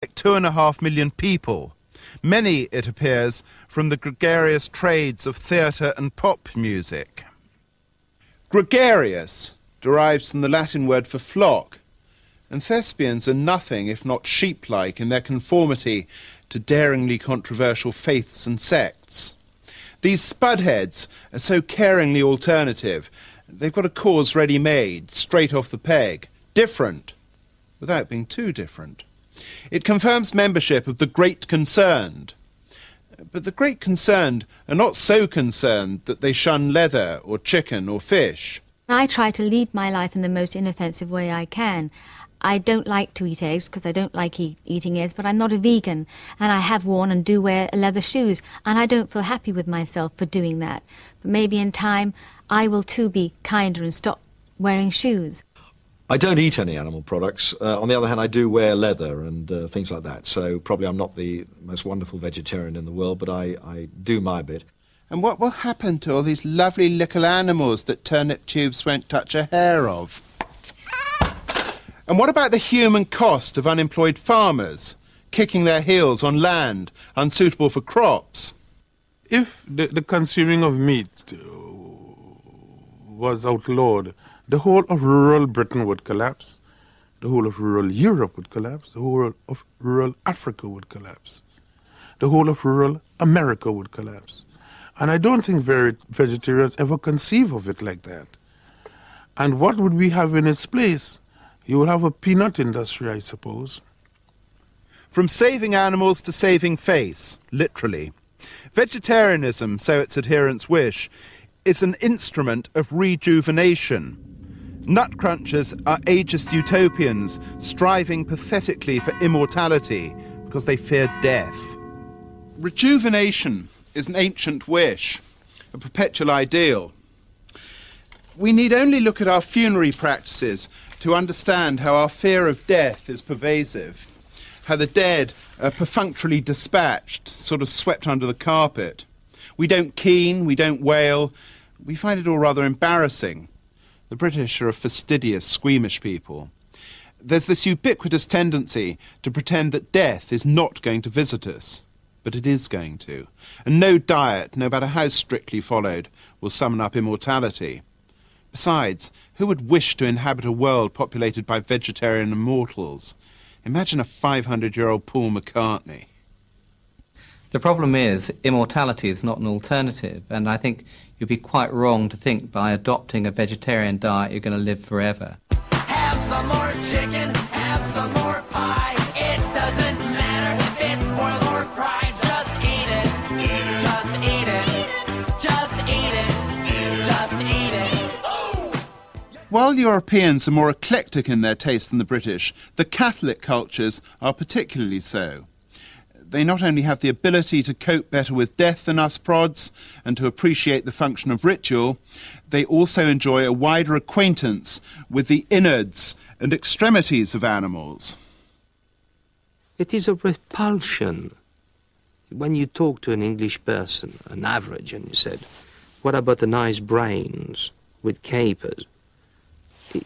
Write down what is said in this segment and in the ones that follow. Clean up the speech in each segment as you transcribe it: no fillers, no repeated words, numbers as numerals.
like 2.5 million people. Many, it appears, from the gregarious trades of theatre and pop music. Gregarious derives from the Latin word for flock, and thespians are nothing if not sheep-like in their conformity to daringly controversial faiths and sects. These spudheads are so caringly alternative. They've got a cause ready-made, straight off the peg, different, without being too different. It confirms membership of the Great Concerned. But the Great Concerned are not so concerned that they shun leather or chicken or fish. I try to lead my life in the most inoffensive way I can. I don't like to eat eggs because I don't like eating eggs, but I'm not a vegan, and I have worn and do wear leather shoes, and I don't feel happy with myself for doing that. But maybe in time I will too be kinder and stop wearing shoes. I don't eat any animal products. On the other hand, I do wear leather and things like that, so probably I'm not the most wonderful vegetarian in the world, but I do my bit. And what will happen to all these lovely little animals that turnip tubes won't touch a hair of? And what about the human cost of unemployed farmers, kicking their heels on land unsuitable for crops? If the consuming of meat was outlawed, the whole of rural Britain would collapse, the whole of rural Europe would collapse, the whole of rural Africa would collapse, the whole of rural America would collapse. And I don't think vegetarians ever conceive of it like that. And what would we have in its place? You would have a peanut industry, I suppose. From saving animals to saving face, literally. Vegetarianism, so its adherents wish, is an instrument of rejuvenation. Nut crunchers are ageist utopians striving pathetically for immortality because they fear death. Rejuvenation is an ancient wish, a perpetual ideal. We need only look at our funerary practices to understand how our fear of death is pervasive, how the dead are perfunctorily dispatched, sort of swept under the carpet. We don't keen, we don't wail, we find it all rather embarrassing. The British are a fastidious, squeamish people. There's this ubiquitous tendency to pretend that death is not going to visit us, but it is going to. And no diet, no matter how strictly followed, will summon up immortality. Besides, who would wish to inhabit a world populated by vegetarian immortals? Imagine a 500-year-old Paul McCartney. The problem is, immortality is not an alternative, and I think you'd be quite wrong to think by adopting a vegetarian diet you're going to live forever. Have some more chicken, have some more pie. It doesn't matter if it's boiled or fried. Just eat it, just eat it, just eat it, just eat it. While Europeans are more eclectic in their taste than the British, the Catholic cultures are particularly so. They not only have the ability to cope better with death than us prods and to appreciate the function of ritual, they also enjoy a wider acquaintance with the innards and extremities of animals. It is a repulsion. When you talk to an English person, an average, and you said, what about the nice brains with capers?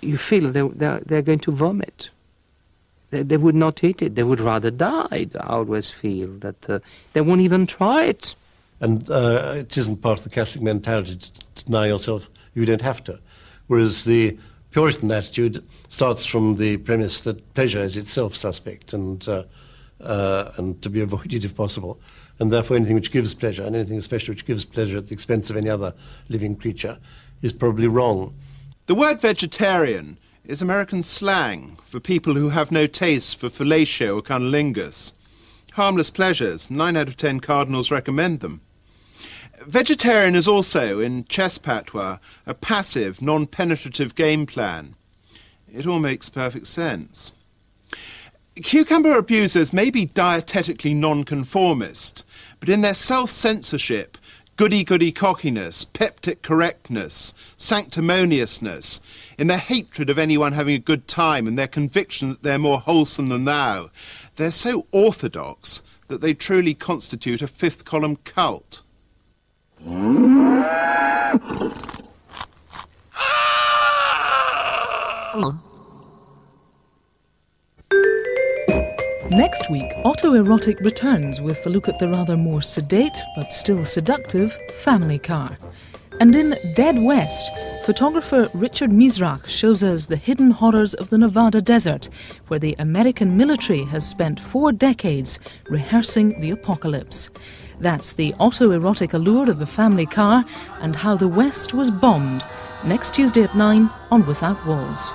You feel they're going to vomit. They would not eat it. They would rather die. I always feel that they won't even try it. And it isn't part of the Catholic mentality to deny yourself. You don't have to. Whereas the Puritan attitude starts from the premise that pleasure is itself suspect and to be avoided if possible. And therefore anything which gives pleasure, and anything especially which gives pleasure at the expense of any other living creature, is probably wrong. The word vegetarian is American slang for people who have no taste for fellatio or cunnilingus. Harmless pleasures, 9 out of 10 cardinals recommend them. Vegetarian is also, in chess patois, a passive, non-penetrative game plan. It all makes perfect sense. Cucumber abusers may be dietetically non-conformist, but in their self-censorship, goody-goody cockiness, peptic correctness, sanctimoniousness, in their hatred of anyone having a good time and their conviction that they're more wholesome than thou, they're so orthodox that they truly constitute a fifth-column cult. Next week, Autoerotic returns with a look at the rather more sedate, but still seductive, family car. And in Dead West, photographer Richard Mizrach shows us the hidden horrors of the Nevada desert, where the American military has spent 4 decades rehearsing the apocalypse. That's the autoerotic allure of the family car and how the West was bombed. Next Tuesday at 9 on Without Walls.